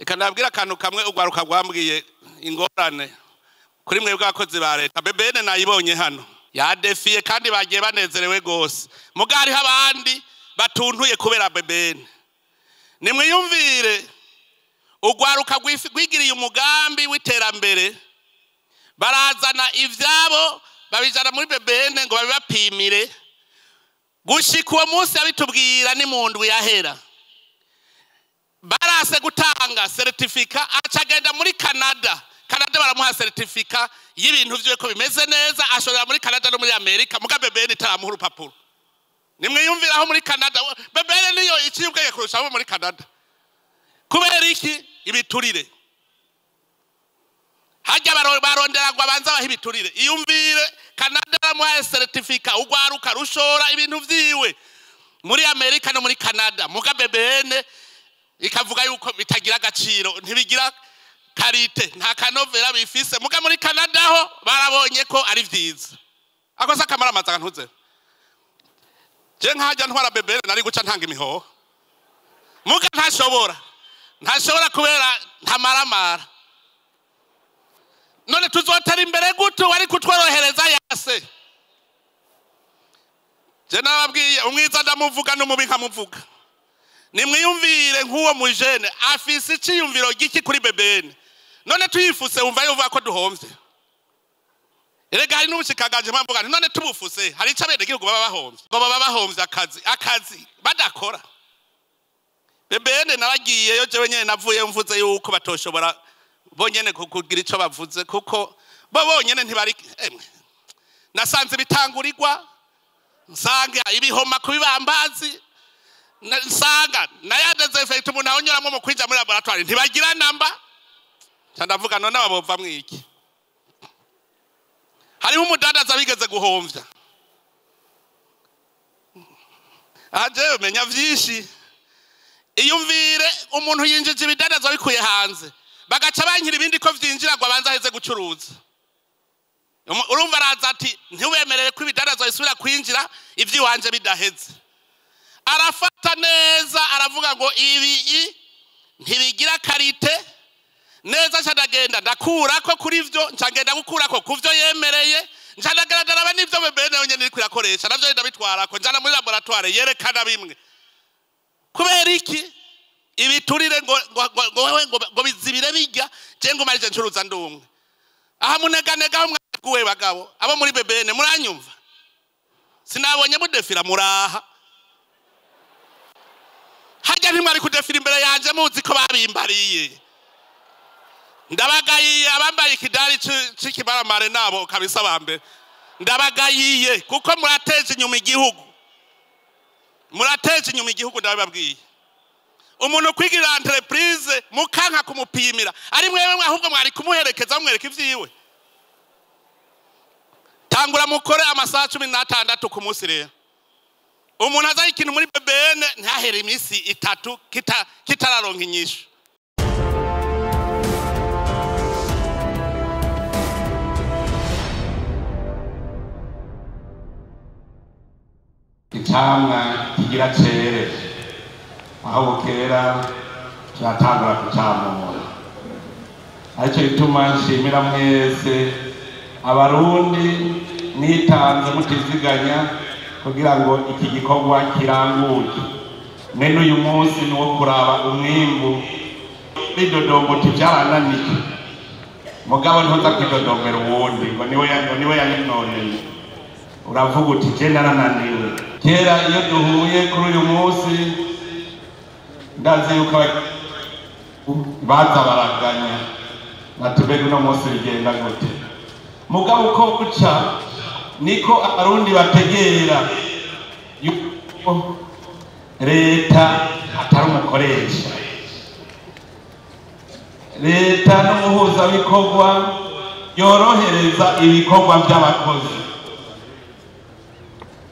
Reka nabwira akantu kamwe ugwaruka gwambwiye ingorane kuri mwe bw'abakozi ba leta. BBN nayibonye hano yadefiye kandi bagiye banezerewe gose, mugari habandi batuntuye kubera BBN. Nimwiyumvire ugwaruka gwigiriye umugambi w'iterambere, barazana ivyabo babijana muri BBN ngo babibapimire, gushika uwo munsi abitubwira ni mu ndwi yahera. Barase gutanga certificate acagenda muri Canada baramuha certificate y'ibintu vyo ko bimeze neza, ashorera muri Canada no muri Amerika, muga BBN itaramuha urupapuro. Nimwiyumvira aho muri Canada BBN niyo iciyubweye kurusha abo muri Canada. Kubera iki? Ibiturire. Hajya barondera ngo abanza baha ibiturire. Iyumvire Canada baramuha certificate ugwaruka rushora ibintu vyiwe muri Amerika no muri Canada, muga BBN ikavuga yuko bitagira agaciro, ntibigira karite, nta kanovera bifise, muga muri Canada ho barabonye ko ari vyiza. Akosa kamara amaza ntuze je nkajya ntwara BBN nari guca ntanga imihoho, muga ntashobora kubera ntamaramara. None tuzotera imbere gutu wari kutworohereza yase. Je nababwiye umwiza ndamuvuga n'umubi nkamuvuga. Nimwiyumvire nk'uwo mujene afise iciyumviro giki kuri BBN, none tuyifuse umva yuva ko duhomvye. Erega hari n'ubushikagaje mpamvuga none tubufuse hari ico abene gihugu baba bahomvye akazi badakora. BBN naragiyeyo jewe nyene navuye mvuze yuko batoshobora bonyene kugira ico bavuze, kuko bo bonyene ntibari nasanze bitangurirwa nsanga ibihoma kubibambazi, nsanga nayadeze effect umuntu ahonyoramwe mu kwinjira muri laboratoire ntibagira namba. Candavuga none abova mwiki. Hariho umudandaza bigeze guhomvya. Aje umenya vyinshi. Iyumvire umuntu yinjije ibidandaza bikuye hanze, bagaca bankira ibindi ko vyinjira ngo abanza heze gucuruza. Urumva araza ati ntiwemerere ko ibidandaza bisubira kwinjira ivyiwanje bidaheze. Arafata neza aravuga ngo ibi ntibigira karite neza, cyadagenda ndakurako kuri ivyo ncagenda gukurako kuvyo yemereye, ncadagaragara n'ivyo BBN yonyene iri kwirakoresha navyo ndabitwarako njana muri laboratoire yerekana bimwe. Kubera iki? Ibiturire ngo bizibire bijya je ngo marije ncuruza ndumwe. Aha muneganega mwaguwe bagabo abo muri BBN muranyumva? Sinabonye mudefira muraha. Hajya ntimwari kudefira imbere yanje muzi ko babimbariye. Ndabagayiye abambaye ikidari c'ikibaramare nabo kabisa bambe. Ndabagayiye kuko murateje inyuma igihugu. Murateje inyuma igihugu ndababwiye. Umuntu kwigira entreprise mukanka kumupimira ari mwewe ahubwo mwari kumuherekeza mwereka ivyiwe. Tangura mukore amasaha 16 ku munsi rero. Umuntu aza ikintu muri BBN ntahere imisi 3 kitararonka inyishu. Icyamwa kigira cere aho kera turatangura kucamura, ariko bituma nshimira mwese abarundi nitanze mutiziganya kugira ngo iki gikorwa kiranguke. Nene uyu munsi ni wo kuraba umwimbu bidodombo tuvyarananike, mugabo ntuza kwidodombera uwundi ngo niwe yanoneye. Uravuga uti je narananiwe. Kera iyo duhuye kuri uyu munsi ndazi yuko baza baraganya natubega uno munsi bigenda gute. Mugabo uko guca niko abarundi bategera yuko leta atari umukoresha. Leta n'umuhuzabikorwa yorohereza ibikorwa by'abakozi.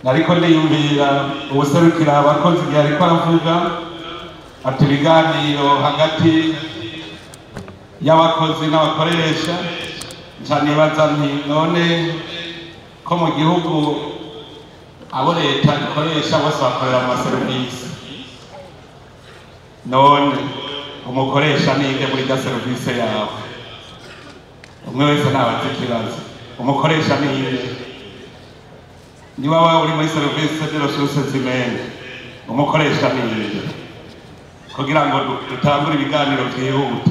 Nariko ndiyumvira ubuserukira abakozi igihe ariko aravuga ati ibiganiro hagati y'abakozi n'abakoresha, nca nibaza nti none ko mu gihugu abo leta ikoresha bose bakorera amaserivisi, none umukoresha ninde muri ga serivisi yawe umwe wese nabaza ikibazo umukoresha ninde niba waba uri muri serivisi de ressources humaines umukoresha ninde kugira ngo dutangure ibiganiro byihute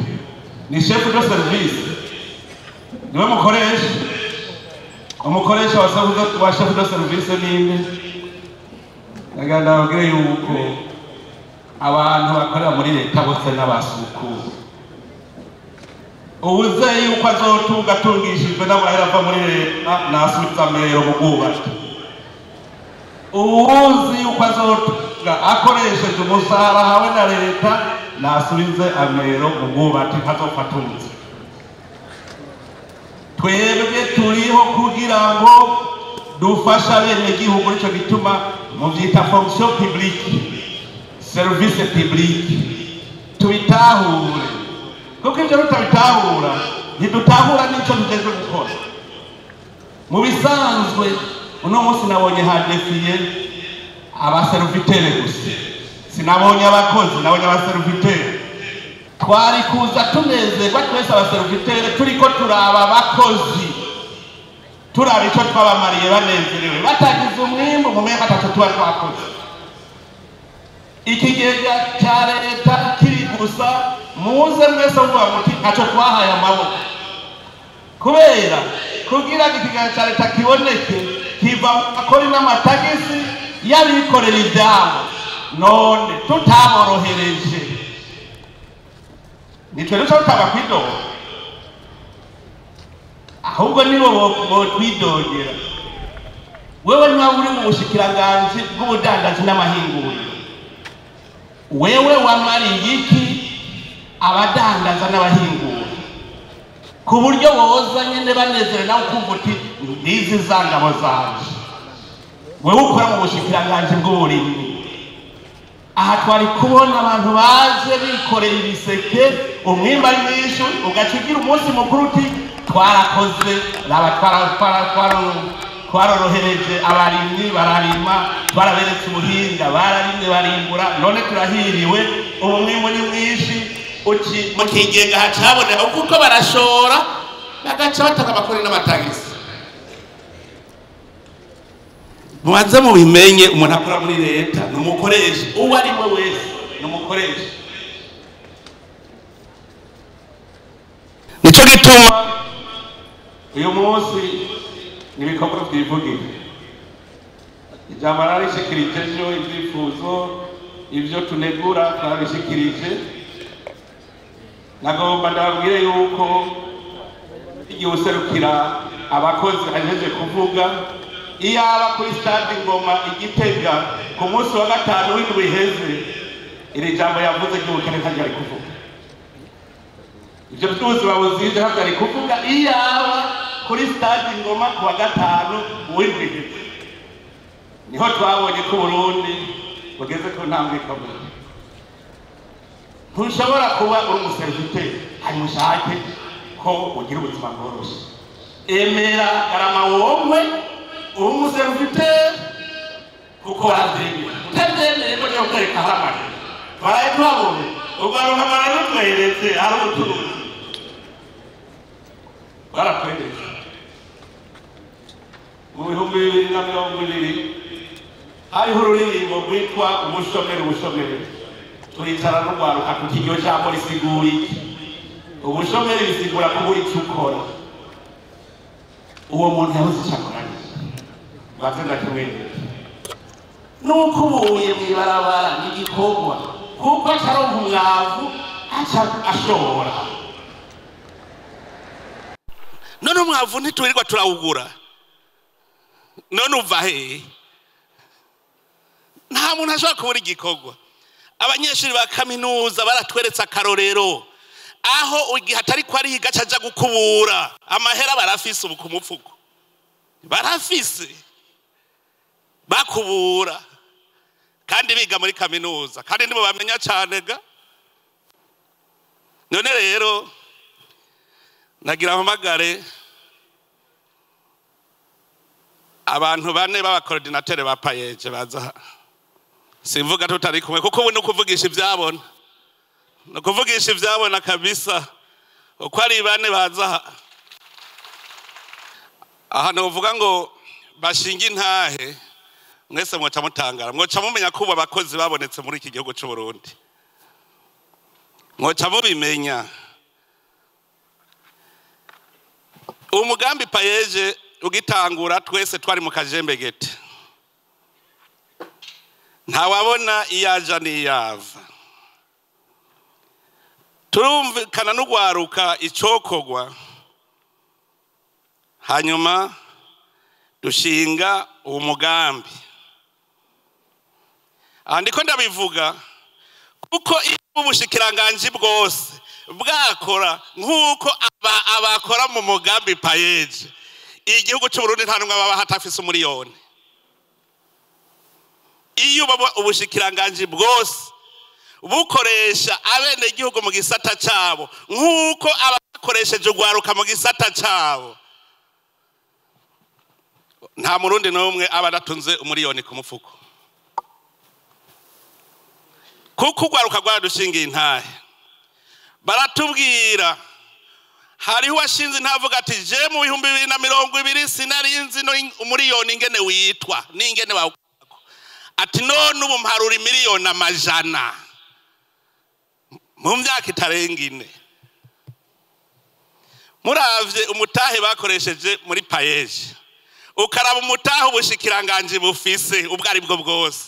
ni chef de service niwe mukoresha umukoresha wa chef de service ninde naganda bagire yuko abantu bakorera muri leta bose n'abasuku ubuze yuko azotunga tungishijwe n'abahera ava muri leta nasubiza amero mu bwubatsi ubuzi yuko azotunga akoresheje umusarara hawe na leta nasubize amero mu bwubatsi ntazofatunze twebwe turiho kugira ngo dufasha bene gihugu nicyo gituma mu byita fonction publique service publique tubitahure kuko ibyo tutabitahura ntidutahura n'icyo tugeze gukora mu bisanzwe uno munsi nabonye hadefiye abaservitere gusa sinabonye abakozi nabonye abaservitere twari kuza tunezerwa twese abaservitere turiko turaba abakozi turaba icyo twabamariye banezerewe batagize umwimbu mu meka atatu tuba twakoze ikigega cya leta kiri gusa muze mwese muvuga muti ntacyo twahaye amaboko kubera kugira ngo ikigega cya leta kiboneke kiva mu makori n'amatagisi y'abikorera ibyabo none tutaborohereje nitwe duca tutaba kwidora ahubwo nibo botwidogera wewe niba uri mu bushikiranganji bw'ubudandaji n'amahinguriro wewe wamariye iki abadandaza n'abahingura ku buryo boza nyine banezere nawe ukumva uti n'izi zangabo zaje wewe ukora mu bushikiranganji bw'uburimyi aha twari kubona abantu baje bikoreye ibiseke umwimba ari mwinshi ugaca ugira umunsi mukuru uti twarakoze twarorohereje abarimyi bararima twaraberetse ubuhinga bararimye barimbura none turahiriwe ubu mwimbu ni mwinshi mu kigega hacaboneka kuko barashora bagaca bataka amakori n'amatagisi mubanze mubimenye umuntu akora muri leta ni umukoresha uwo ari we wese ni umukoresha nicyo gituma uyu munsi n'ibikorwa byivugira ijambo narishikirije ejo ibyifuzo ibyo tunegura twarabishikirije nagomba ndababwire yuko igihe userukira abakozi ajeje kuvuga iyaba kuri stade Ngoma Igitega ku munsi wa gatanu w'indwi iheze iri jambo yavuze ry'ubukene ntajya ari kuvuga ibyo byose babuzije ntajya ari kuvuga iyaba kuri stade Ngoma ku wa gatanu w'indwi iheze niho twabonye ko Burundi bugeze ku ntambwe ikomeye ntushobora kuba uri umuseriviteri hanyuma ushake ko ugira ubuzima bworoshye emera garama wowe umuseriviteri kuko wabyemera utabyemeye ko niyo kwereka hamwe twaraye tuhabonye ugaruka amara n'utweretse ari ubucuruzi baratweretse mu 2020 hariho ururirimbo rwitwa ubushomeri turicara n'urwaruka kuko iryo jambo risigura iki ubushomeri bisigura kubura icyo ukora uwo muntu yabuze icyo akora batenda kumwegera nuko ubuye mu ibarabara n'igikorwa kuko ataronka umwavu aca ashobora none umwavu ntiturirwa turawugura none uva hehe nta muntu ashobora kubura igikorwa abanyeshuri ba kaminuza baratweretse akarorero aho igihe atari ko ari gaca aja gukubura amahera barafise ubu ku mufuko barafise bakubura kandi biga muri kaminuza kandi nibo bamenya cyane ga none rero nagira mpamagare abantu bane baba coordinateur ba payeje baza simvuga tutari kumwe kuko ubu no kuvugisha ibyabona no kuvugisha ivyabona kabisa uko ari bane baza aha novuga ngo bashinga intahe mwese mwoca mutangara mwoca mumenya kuba abakozi babonetse muri iki gihugu cy'u Burundi mwoca mubimenya umugambi payeje ugitangura twese twari mu kajembegete ntawabona iyaja niyava turumvikana n'ugwaruka icokogwa hanyuma dushinga uwo mugambi andiko ndabivuga kuko ubushikiranganje bwose bwakora nkuko abakora mu mugambi payeje igihugu cy'u Burundi nta numwe baba hatafise umuriyoni iyo baba ubushikiranganje bwose bukoresha abene igihugu mu gisata cyabo nkuko abakoresheje ugwaruka mu gisata cyabo nta murundi n'umwe abadatunze umuriyoni ku mufuko kuko ugwaruka rwadushingiye intahe baratubwira hariho washinze ntavuga ati je mu 2020 sinarinzi no umuriyoni ingene witwa n'ingene bawukako ati none ubu mparura miliyoni amajana mu myaka itarenga 4 muravye umutahe bakoresheje muri payeje ukaraba umutahe ubushikiranganje bufise ubwo ari bwo bwose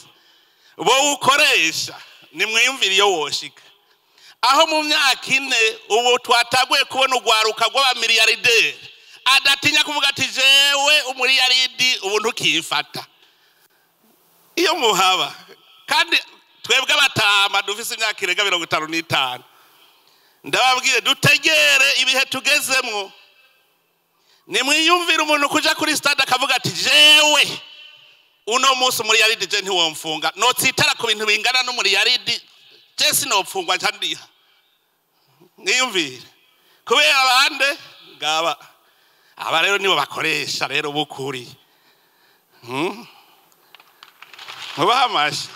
bo ukoresha ni mwiyumvira iyo woshika aho mu myaka 4 ubu twataguye kubona ugwaruka rw'abamiliyarderi adatinya kuvuga ati jewe umuriyaridi ubu ntukifata iyo muhaba kandi twebwe abatama dufise imyaka irenga 55 ndababwire dutegere ibihe tugezemo ni mwiyumvira umuntu kuja kuri stade akavuga ati jewe uno munsi umuriyaridi je ntiwomfunga notsitara ku bintu bingana n'umuriyaridi je sinopfungwa ntandiha mwiyumvire kubera abande ngaba aba rero nibo bakoresha rero bukuri mubahamashi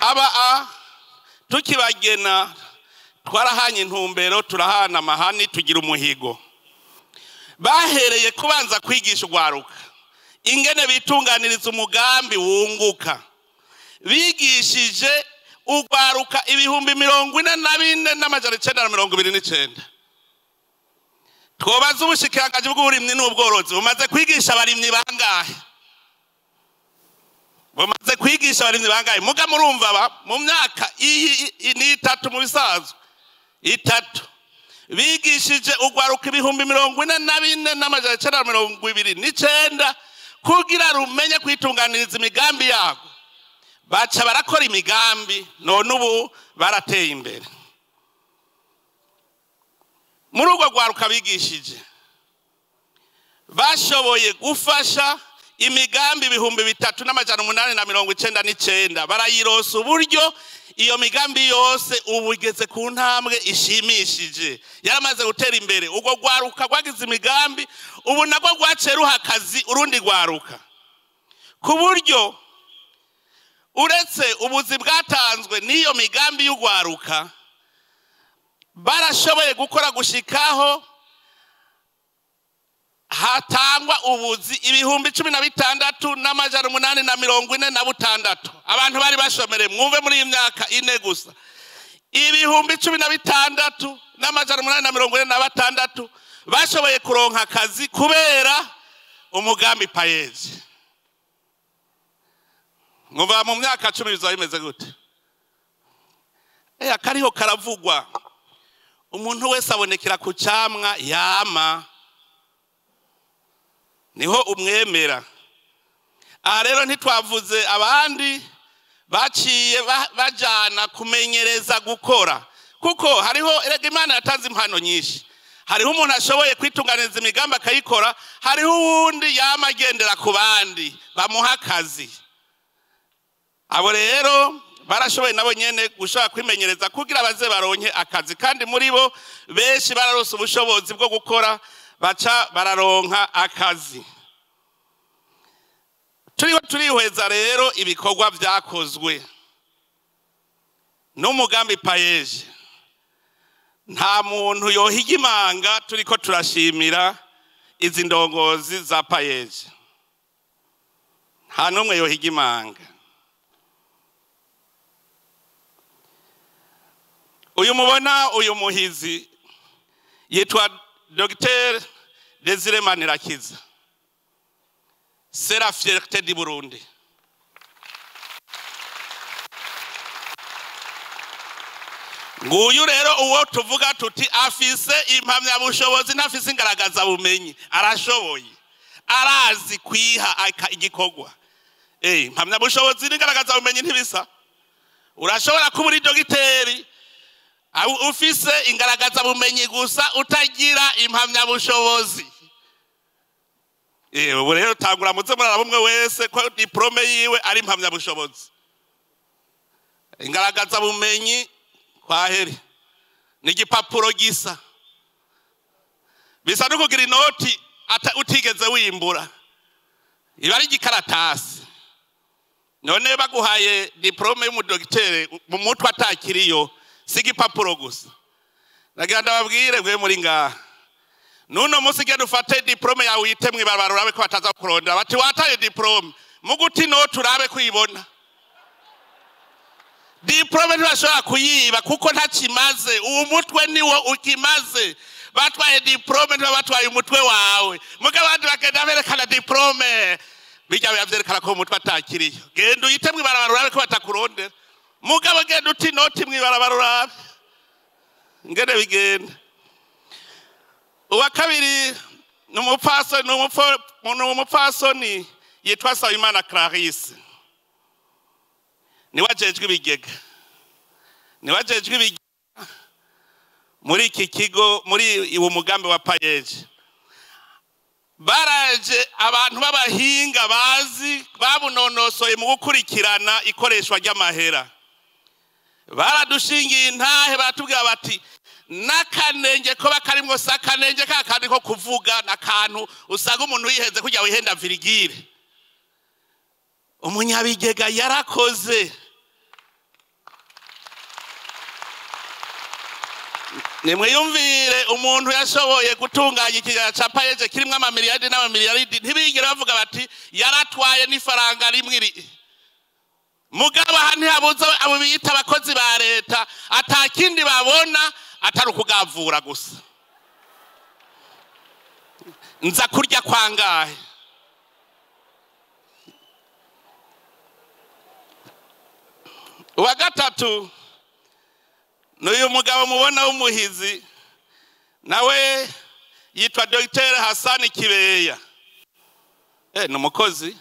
aba tukibagena twarahanye intumbero turahana amahani tugira umuhigo bahereye kubanza kwigisha ugwaruka ingene bitunganiriza umugambi wunguka bigishije ugwaruka ibihumbi 44,929 twobaza ubushikiranganje bw'uburimyi n'ubworozi bumaze kwigisha abarimyi bangahe bumaze kwigisha abarimyi bangahe muga murumva mu myaka ni 3 mu bisazo 3 bigishije ugwaruka ibihumbi 44,929 kugira rumenye kwitunganiriza imigambi yago baca barakora imigambi none ubu barateye imbere muri urwo rwaruka bigishije bashoboye gufasha imigambi 3,899 barayirosa uburyo iyo migambi yose ubugeze ku ntambwe ishimishije yaramaze gutera imbere urwo rwaruka rwagize imigambi ubu nabwo rwaceruha akazi urundi rwaruka ku buryo uretse ubuzi bwatanzwe n'iyo migambi y'ugwaruka barashoboye gukora gushikaho hatangwa ubuzi ibihumbi 16,846 abantu bari bashomere mwumve muri iyi myaka 4 gusa ibihumbi 16,846 bashoboye kuronka akazi kubera umugambi payeje mwumva mu myaka 10 bizaba bimeze gute akariho karavugwa umuntu wese abonekera ku camwa yama niho umwemera aha rero ntitwavuze abandi baciye bajana kumenyereza gukora kuko hariho erega Imana yatanze impano nyinshi hariho umuntu ashoboye kwitunganiriza imigambi akayikora hariho uwundi yama agendera ku bandi bamuha akazi abo rero barashoboye nabo nyene gushaka kwimenyereza kugira baze baronke akazi kandi muri bo benshi bararose ubushobozi bwo gukora baca bararonka akazi turiho turihweza rero ibikorwa byakozwe n'umugambi payeje, nta muntu yohiga imanga turiko turashimira izi ndongozi za payeje, nta n'umwe yohiga imanga. Uyu mubona uyu muhizi yitwa Dr Desire Manirakiza, c'est la fierté du Burundi. Nguyu rero uwo tuvuga tuti afise impamyabushobozi ntafise ingaragaza bumenyi, arashoboye, arazi kwiha igikorwa. Impamyabushobozi n'ingaragaza bumenyi ntibisa. Urashobora kuba uri dogiteri ufise ingaragaza bumenyi gusa utagira impamyabushobozi. Ubu rero tangura muze muraraba umwe wese ko diplome yiwe ari impamyabushobozi. Ingaragaza bumenyi kwaheri n'igipapuro gisa, bisa no kugira inoti utigeze wimbura, iba ari igikaratasi. None baguhaye diplome y'umudogiteri mu mutwe atakiriyo, si igipapuro gusa. Nagira ndababwire gwe muri ngaha, nuno musi genda ufate diplome yawe uyite mw'ibarabara urabe ko bataza kurondera bati wataye diplome, muguti inoti urabe kuyibona. Diplome ntibashobora kuyiba kuko ntakimaze, uwo mutwe niwo ukimaze. Batwaye diplome ntiba batwaye umutwe wawe, mugabo abandi bagenda berekana diplome bijya bavyerekana ko umutwe atakiriyo. Genda uyite mw'ibarabara urabe ko batakurondera, mugabo genda uti inoti mw'ibarabara urabe ngene bigenda. Uwa kabiri n'umupfasoni yitwa Nsabimana Clarisse, niwe ajejwe ibigega, muri iki kigo, muri uwo mugambi wa payeje. Baraje abantu b'abahinga bazi babunonosoye mu gukurikirana ikoreshwa ry'amahera, baradushingiye intahe, batubwira bati n'akanenge ko bakarimwo sakanenge kakandi ko kuvuga n'akantu usanga umuntu yiheze kujya wihenda virigire. Umunyabigega yarakoze. Nimwiyumvire umuntu yashoboye gutunganya ikigega ca payeje kirimwo amamiliyaridi n'amamiliyaridi, ntibigere bavuga bati yaratwaye n'ifaranga rimwe iri. Mugabo aha ntihabuze abo biyita abakozi ba leta, atakindi babona atari ukugavura gusa. Nza kurya kwangahe? Uwa gatatu n'uyu mugabo mubona w'umuhizi, nawe yitwa Dr Hassan Kibeya. N'umukozi.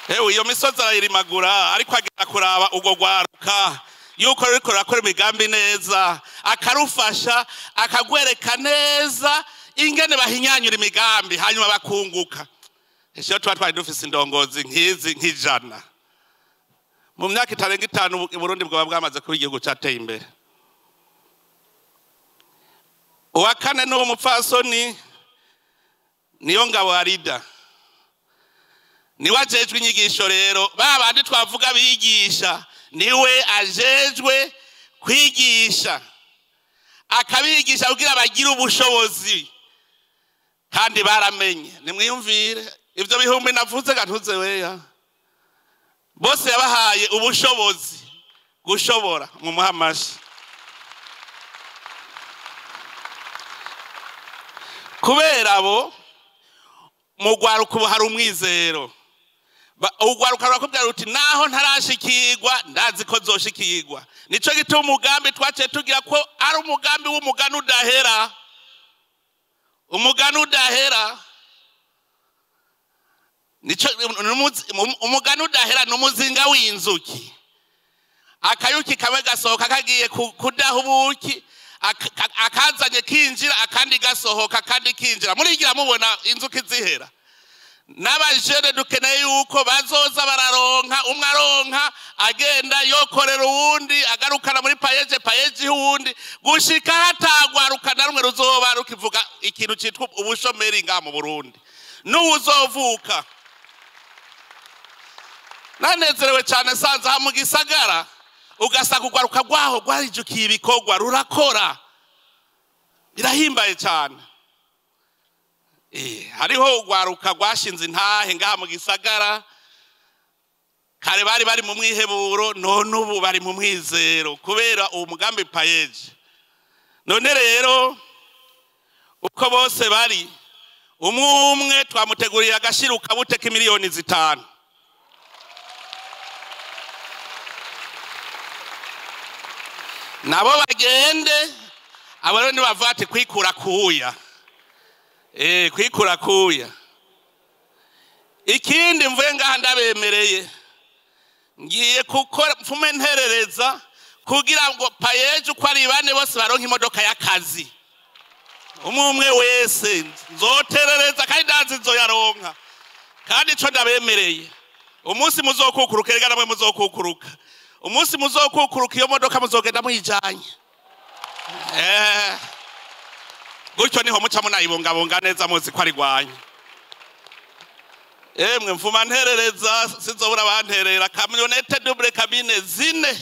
Iyo misozi arayirimagura, ariko agenda kuraba ubwo gwaruka yuko riko rakora imigambi neza, akarufasha, akagwereka neza ingene bahinyanyura imigambi hanyuma bakunguka. Esho twari dufise indongozi nkizi nk'ijana. Mu myaka itarenga 5 i Burundi bwaba bwamaze kuba igihugu cyateye imbere. Uwa kane n'uwo mupfasoni Niyongabo Arida, niwe ajejwe inyigisho rero. Babandi twavuga bigisha, niwe ajejwe kwigisha, akabigisha kugira bagira ubushobozi, kandi baramenye. Nimwiyumvire ivyo bihumbi navuze gantuze weya, bose yabahaye ubushobozi gushobora mu muhamashi. Kubera abo mu gwaruka hari umwizero. Ugwaruka bakubwira uti naho ntarashikirwa ndazi ko zoshikirwa. Nico gituma umugambi twace tugira ko ari umugambi w'umugani udahera. Umugani udahera. Nico umugani udahera n'umuzinga w'inzuki. Akayuki kamwe gasohoka kagiye kudaha ubuki, akazanye kinjira akandi gasohoka kandi kinjira. Murigira mubona inzuki zihera. N'abajene dukeneye yuko bazoza bararonka, umwe aronka agenda yokorera uwundi, agarukana muri payeje uwundi, gushika hatagwaruka na rumwe ruzoba rukivuga ikintu citwa ubushomeri nga mu Burundi. n'uwuzovuka. Nanezerewe cyane sanze ha mu gisagara ugasanga urwaruka rwaho rwarijukiye ibikorwa rurakora, birahimbaye cyane. Hariho urwaruka rwashinze intahe ngaha mu gisagara, kare bari mu mwiheburo, none ubu bari mu mwizero kubera uwo mugambi payeje. None rero uko bose bari umwe twamuteguriye agashiruka buteka miliyoni 5. Nabo bagende abo rero nibavate kwikura kuya. Kwikura kuya. Ikindi mvuye ngaha ndabemereye ngiye gukora mfume nterereza kugira ngo payeje uko ari bane bose baronka imodoka y'akazi. Umwe wese nzoterereza kandi ndazi nzoyaronka. Kandi ico ndabemereye umunsi muzokukuruka rega namwe muzokukuruka. Umunsi muzokukuruka iyo modoka muzogenda muyijanye. Gutyo niho muca munayibungabunga neza muzi ko ari gwanye. Mwe mfuma nterereza sizobura banterera kamyonete double cabine 4.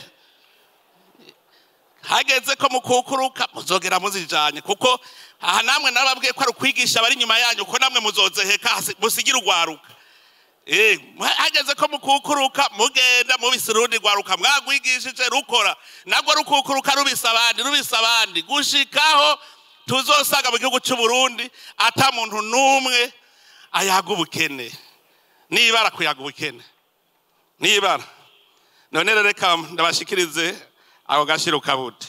Hageze ko mukukuruka muzogera muzijanye kuko aha namwe nababwiye ko ari kwigisha bari nyuma yanyu ko namwe muzozeheka musigira urwaruka. Hageze ko mukukuruka mugenda mubisirundi rwaruka mwagwigishije rukora nagwo rukukuruka rubisabandi gushikaho tuzosaga mu gihugu cy'u Burundi ata muntu numwe ayaga ubukene. Nibara kuyaga ubukene. Nibara. None reka ndabashikirize ako gashiruka bute.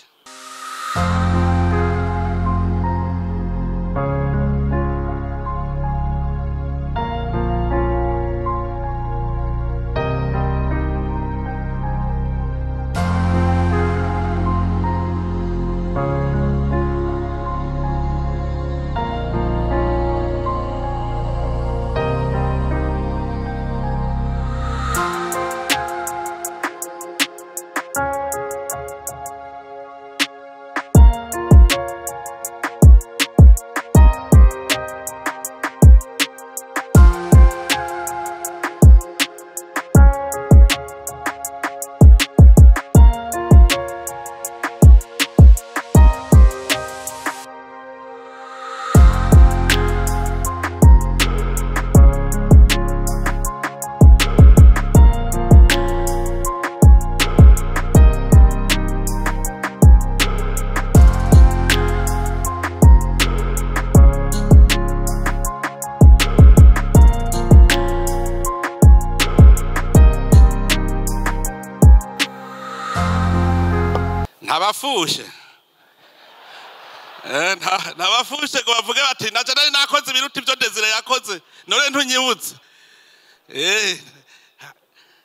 Nabafushe ngo bavuge bati naje nari nakoze ibiruti byo Desire yakoze none ntunyibutse.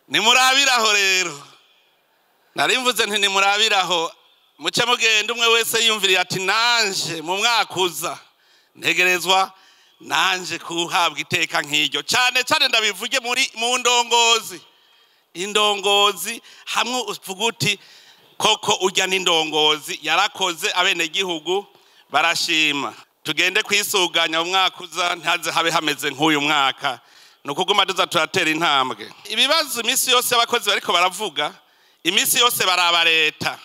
Nimurabiraho rero. Nari mvuze nti nimurabiraho muce mugenda umwe wese yumviriye ati nanje mu mwakuza ntegerezwa nanje kuhabwa iteka nk'iryo. Cyane ndabivuge mu ndongozi. Indongozi hamwe uvuga uti koko urya n'indongozi yarakoze abene gihugu barashima. Tugende kwisuganya mu mwaka uza ntaze habe hameze nk'uyu mwaka. Nukuguma duza turatera intambwe. Ibibazo imisi yose abakozi bariko baravuga, imisi yose baraba leta.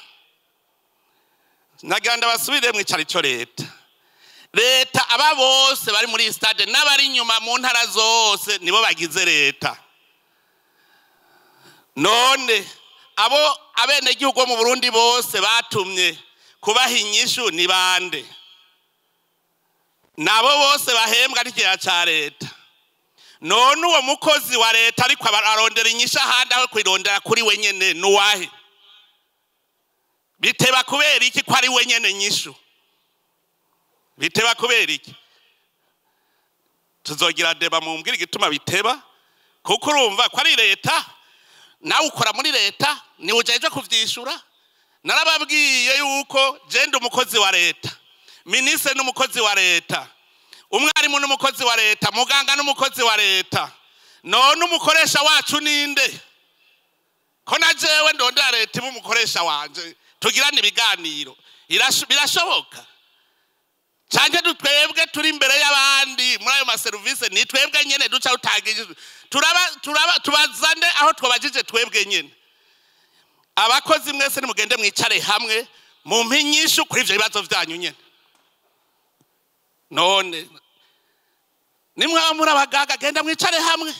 Naganda basubire mu icarico leta. Leta aba bose bari muri stade n'abari nyuma mu ntara zose nibo bagize leta. None abo abene gihugu mu Burundi bose batumye kubaha inyishu ni bande? Nabo bose bahembwa n'ikiya ca leta. None uwo mukozi wa leta ariko arondera inyisha ahandi aho kwirondera kuri wenyene nuwahe? Biteba kubera iki ko ari wenyene nyishu? Biteba kubera iki? Tuzogira deba mu mbwira igituma biteba kuko urumva ko ari leta nawe ukora muri leta ni ujeje kuvyishura. Narababwiye yuko jende umukozi wa leta, ministre n'umukozi wa leta, umwarimu n'umukozi wa leta, muganga n'umukozi wa leta. None umukoresha wacu ninde? Ko najewe ndondera leta mu mukoresha wanje tugirana ibiganiro birashoboka. cyane twebwe turi imbere y'abandi muri ayo maserivisi ni twebwe nyene duca utagije tubazane aho twabajije twebwe nyene. Abakozi mwese nimugende mwicare hamwe mu mpinyisho kuri ivyo bibazo vyanyu nyene. None nimwaba muri abagaga genda mwicare hamwe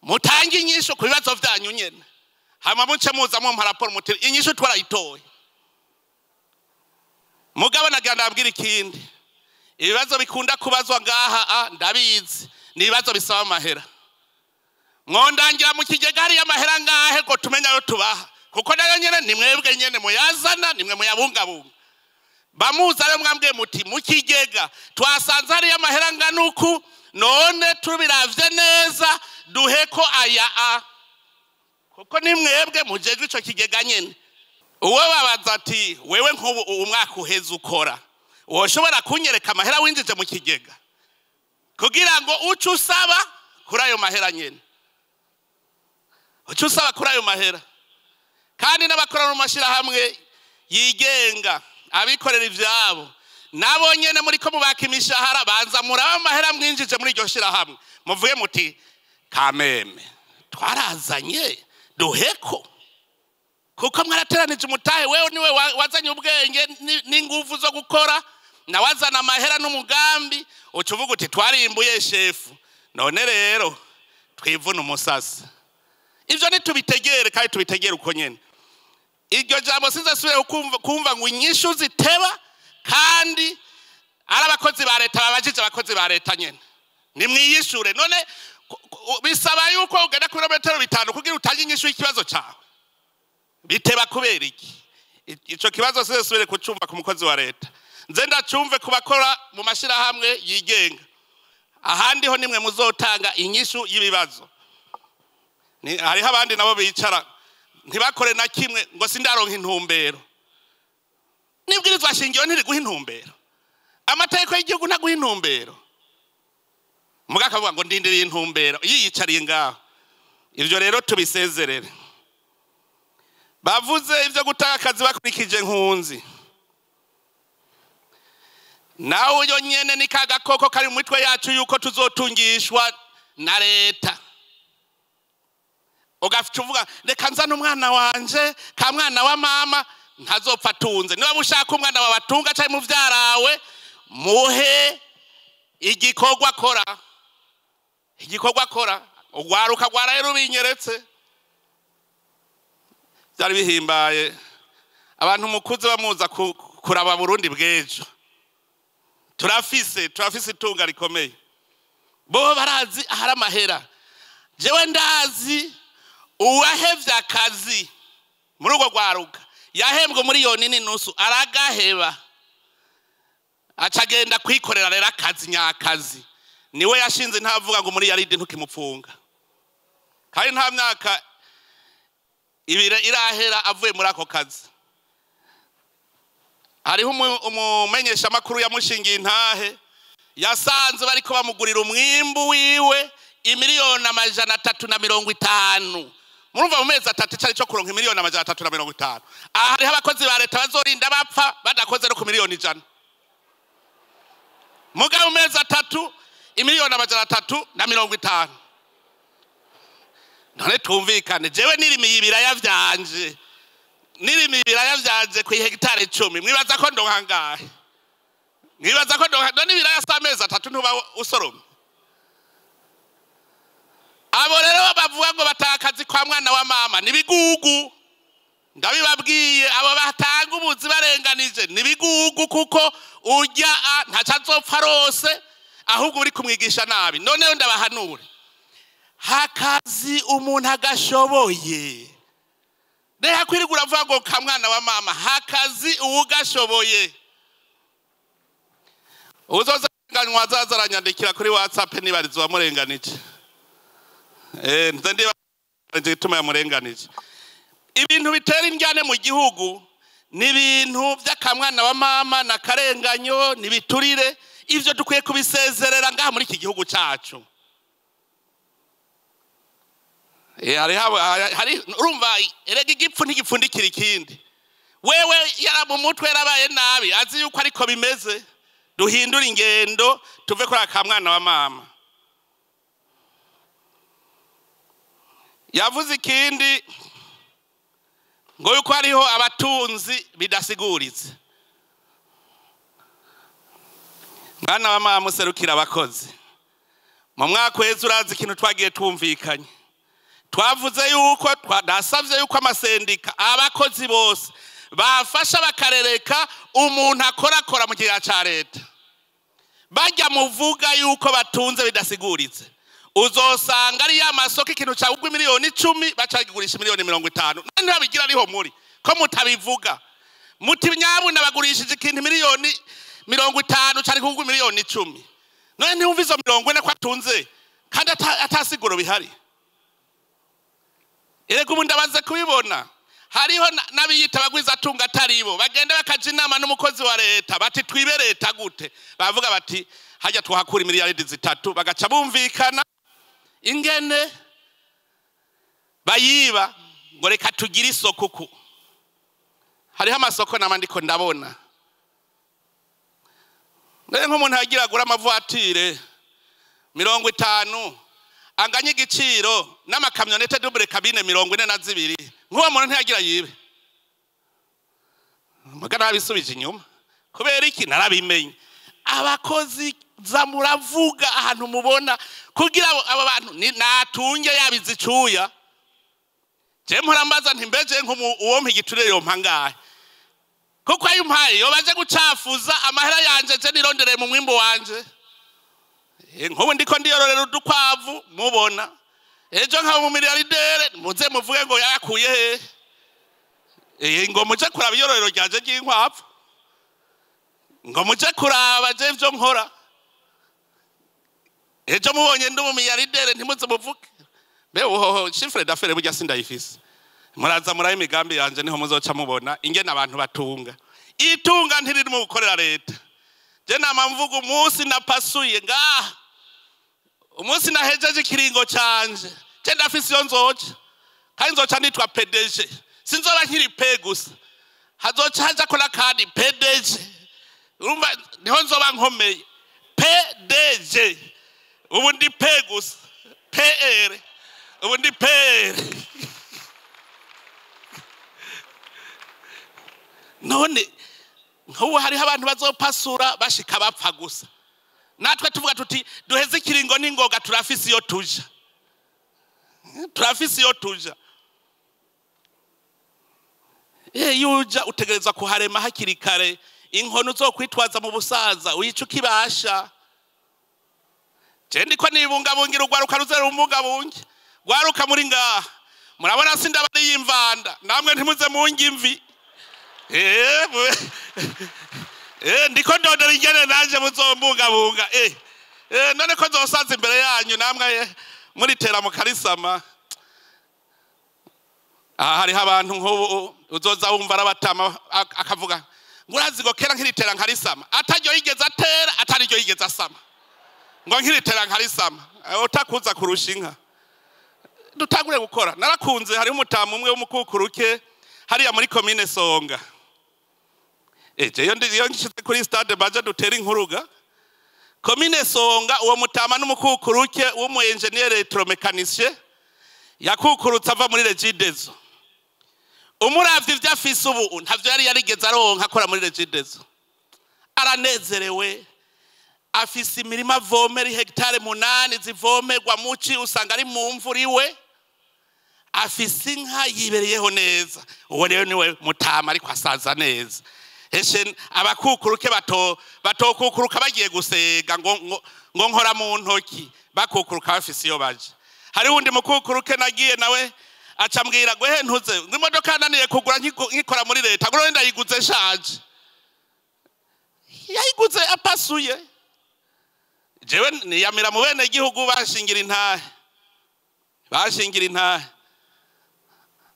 mutange inyisho ku bibazo vyanyu nyene. Hama muce muza mu raporo muti inyisho twarayitoye. Mugabo naganda abwira ikindi. Ibibazo bikunda kubazwa ngaha ndabizi. Ni ibibazo bisaba amahera. Mwondangira mu kigega hari amahera ngahe ko tumenya yo tubaha. Kuko nayo nyene ni mwebwe nyene muyazana nimwe muyabungabunga. Bamuza rero mwambwe muti mu kigega twasanze hari amahera nganuku none tubiravye neza duheko aya kuko ni mwebwe mujejwe ico kigega nyene. Uwo babaza ati wewe nk'ubu umwaka uheze ukora woshobora kunyereka amahera winjije mu kigega kugira ngo uce usaba kuri ayo mahera nyene. Uce usaba kuri ayo mahera kandi n'abakora mu mashirahamwe yigenga abikorera ivyabo nabo nyene muri ko mubaka imishahara banza muraba amahera mwinjije muri iryo shirahamwe muvuye muti kameme twarazanye duheko kuko mwarateranije umutahe wewe niwe wazanye ubwenge n'ingufu zo gukora na wazana amahera n'umugambi ucuvuga uti twarimbuye shefu none rero twivuna umusasi. Ivyo nitubitegere kandi tubitegere uko nyene. Iryo jambo sinzasubire kumva ngo inyishu ziteba kandi ari abakozi ba leta babajije abakozi ba leta nyene nimwiyishure. None bisaba yuko ugenda kilometero 5 kugira utange inyishu y'ikibazo cyawe biteba kubera iki? Ico kibazo sinzasubire kucumva ku mukozi wa leta nze ndacumve kubakora mu mashirahamwe yigenga ahandi ho nimwe muzotanga inyishu y'ibibazo. Hariho abandi nabo bicara ntibakore na kimwe ngo sindaronka intumbero. Nibwirizwa shingiro ntiri guha intumbero. Amategeko y'igihugu ntaguha intumbero. Mugaka avuga ngo ndindiriye intumbero yiyicariye ngaho. Ivyo rero tubisezerere. Bavuze ivyo gutaka akazi bakurikije nkunzi. Nawe uyo nyene ni kagakoko kari mu mitwe yacu yuko tuzotungishwa na leta. Ugafuvuga reka nzana umwana wanje ka mwana wa mama ntazopfa tunze. Niba ushaka umwana wa batunga cyane mu vyarawe muhe igikorwa akora. Igikorwa akora ugwaruka gwara rero binyeretse. Byari bihimbaye abantu mukuze bamuza kuraba Burundi bwejo. Turafise itunga rikomeye. Bo barazi ahari amahera. Jewe ndazi uwahevye akazi muri ugo gwaruka yahembwe miliyoni n'inusu aragaheba acagenda kwikorera rero akazi nyakazi niwe yashinze ntavuga ngo muri yaride ntukimupfunga kandi nta myaka ibire irahera avuye muri ako kazi. Hariho umumenyesha makuru yamushingiye intahe yasanze bariko bamugurira umwimbu wiwe imiliyoni 350. Murumva mu mezi 3 cyari cyo kuronka imiliyoni 350. Aha hariho abakozi ba leta bazorinda bapfa badakoze no ku miliyoni 100. Mugabo mu mezi 3 imiliyoni 350. None tumvikane jewe nirimi ibiraya vyanje. Nirimi ibiraya vyanje ku hegitare 10 mwibaza ko ndonka ngahe? Mwibaza ko ndonka none ibiraya sa mezi 3 ntuba usoroma. Abo rero bavuga ngo batakazi kwa mwana wa mama nibigugu. Ndabibabwiye abo batanga ubuzi barenganije nibigugu kuko ujya ntacazopfa rose ahubwo uri kumwigisha nabi. None ndabahanure hakazi umuntu agashoboye. Deha kwirigura vuga ngo ka mwana wa mama hakazi ugashoboye. Uzozanganywa zazaranyandikira kuri WhatsApp nibarizo wamurenganije. Nzandi batuma yamurenganije. Ibintu bitera indyane mu gihugu ni ibintu by'akamwana wa mama na karenganyo nibiturire. Ivyo dukwiye kubisezerera ngaha muri iki gihugu cyacu. Hari urumva erega igipfu ntigipfundikira ikindi. Wewe yara mu mutwe yarabaye nabi azi yuko ariko bimeze duhindura ingendo tuve kuri akamwana wa mama. Yavuze ikindi ngo yuko hariho abatunzi bidasiguritse. Mwana wa mama muserukira abakozi, mu mwaka weze urazi ikintu twagiye twumvikanye, twavuze yuko nasavye yuko amasendika abakozi bose bafasha bakarereka umuntu akora mu gihe ca leta. Bajya muvuga yuko batunze bidasiguritse, uzosanga ari ya masoko ikintu ca ugwa miliyoni 10 bacagigurisha miliyoni 50. None babigira ariho muri ko mutabivuga, muti nyabuna bagurishije ikintu miliyoni 50 cari kugwa miliyoni 10. None ntiwumva izo 40 ko atunze kandi atasiguro bihari. Erega ubu ndabaze kubibona, hariho nabiyita bagwiza atunga ataribo bagenda bakaja inama n'umukozi wa leta bati twibe leta gute, bavuga bati hajya twahakura miliyaridi 3, bagaca bumvikana ingene bayiba ngo reka tugire isoko uku. Hariho amasoko namandiko ndabona none nk'umuntu yagira agura amavuatire 50 anganye igiciro n'amakamyonete double cabine 42, nk'uwo muntu ntiyagira yibe. Magana abisubije inyuma kubera iki narabimenye. Abakozi zamuravuga ahantu mubona kugira abo bantu natunge yabizicuya. Je mporambaza ntimbeje nk'uwo mpigiturire yo mpangahe, kuko ayo mpaye yo baje gucafuza amahera yanje je nirondere mu mwimbo wanje. Nk'ubu ndiko ndiyororera udukwavu mubona, ejo nka mu miliyardere muze muvuge ngo yakuye he. Ngo muje kuraba iyororero ryanje ry'inkwavu, ngo muje kuraba je ivyo nkora. Ejo mubonye ndi mu miliyardere ntimuze muvuge beho chiffre d'affaires burya sindayifise. Muraza muraye imigambi yanje niho muzoca mubona ingene abantu batunga. Itunga ntiriri mu gukorera leta. Je namamvuga umunsi napasuye ngaha, umunsi nahejeje ikiringo canje je ndafise iyo nzoca kandi nzoca nitwa PDG. Sinzoba nkiri pe gusa, hazoca haja kola kandi PDG. Urumva niho nzoba nkomeye PDG. Ubu ndi pe gusa PR, ubu ndi PR. None nk'ubu hariho abantu bazopasura bashika bapfa gusa, natwe tuvuga tuti duheze ikiringo n'ingoga turafise iyo tuja, turafise iyo tuja. Yuja utegereza kuharema hakiri kare, inkono uzokwitwaza mu busaza uyica ukibasha. Je ndiko nibungabungira urwaruka ruzera umbungabunge, rwaruka muri ngaha murabona sindabari y'imvanda, namwe ntimuze mungi imvi. Ndiko ndondera ingene naje muzombungabunga. None ko nzosaza imbere yanyu namwe muritera mu karisama. Hariho abantu nk'ubu uzoza wumva arabatama akavuga ngo urazi ngo kera nkiritera nkarisama, ataryo yigeze atera atariryo yigeze asama, ngo nkiritera nkarisama utakuza kurusha inka. Dutangure gukora. Narakunze hariho umutamu umwe w'umukukuruke hariya muri commune Songa. Iyo nshitse kuri stade baje dutera inkuruga commune Songa, uwo mutama n'umukukuruke w'umu engineer electromecanicien yakukurutse ava muri Regidezo. Umuravye ivyo afise ubu ntavyo yari yarigeze aronka akora muri Regidezo. Aranezerewe, afise imirima avomera hegitare 8 zivomerwa muci, usanga ari mu mvura iwe, afise inka yibereyeho neza. Uwo rero niwe mutama ariko asaza neza. Heshe abakukuruke batokukuruka bagiye gusega ngo nkora mu ntoki, bakukuruka bafise iyo baje. Hari undi mukukuruke nagiye nawe acambwira gwe ntuze ngimodoka naniye kugura nkikora muri leta, ngo wenda yiguze shaje. Yayiguze apasuye. Jewe niyamira mu bene gihugu bashingira intahe. Bashingira intahe.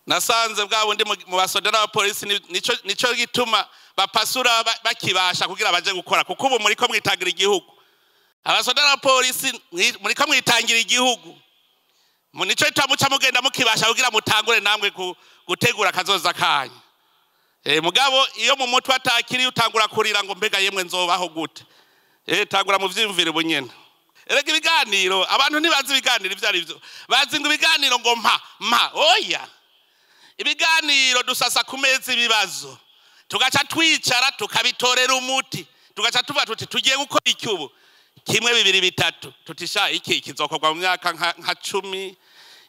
Nasanze bwa bundi mu basoda n'abapolisi nico gituma bapasura bakibasha kugira baje gukora, kuko ubu muri ko mwitangira igihugu. Abasoda n'abapolisi muri ko mwitangira igihugu. Nico itamuca mugenda mukibasha kugira mutangure namwe gutegura kazoza kanyu. Mugabo iyo mu mutwe atakiri utangura kurira ngo mbega yemwe nzobaho gute. tangura mu vyimvire bunyene. Erega ibiganiro abantu ntibazi ibiganiro ivyo ari byo. Bazi ngo ibiganiro ngo mpa oya. Ibiganiro dusasa ku meza ibibazo. Tugaca twicara tukabitorera umuti. Tugaca tuvuga tuti tugiye gukora iki ubu. Kimwe bibiri bitatu tutisha iki kizokorwa mu myaka nka 10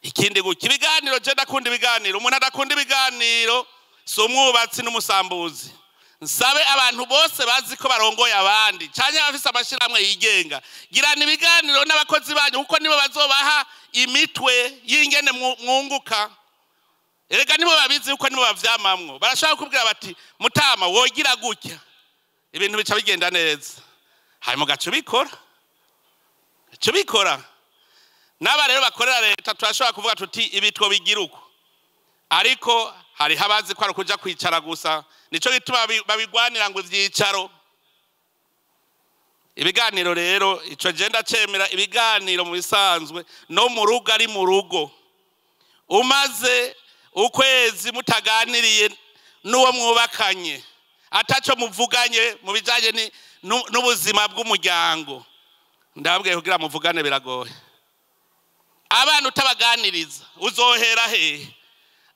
ikindi guki ibiganiro je ndakunda ibiganiro umuntu adakunda ibiganiro so mwubatsi n'umusambuzi nsabe abantu bose bazi ko barongoye abandi cyane abafise amashiramwe yigenga girana ibiganiro n'abakozi banyu kuko nibo bazobaha imitwe y'ingene mwunguka erega nibo babizi uko nibo bavyamamwo barashaka kubwira bati mutama wogira gutya ibintu bica bigenda neza hanyuma gacu bikora naba rero bakorera leta turashobora kuvuga tuti ibitwo bigiruko ariko hari habazi ko ari kuja kwicara gusa nico gituma babigwanira ngo ivyicaro ibiganiro rero ico genda cemera ibiganiro mu bisanzwe no mu rugo ari mu rugo umaze ukwezi mutaganiriye n'uwo mwubakanye ataco muvuganye mu bijanye n'ubuzima bw'umuryango ndabwiye kugira muvugane biragoye abantu utabaganiriza uzohera he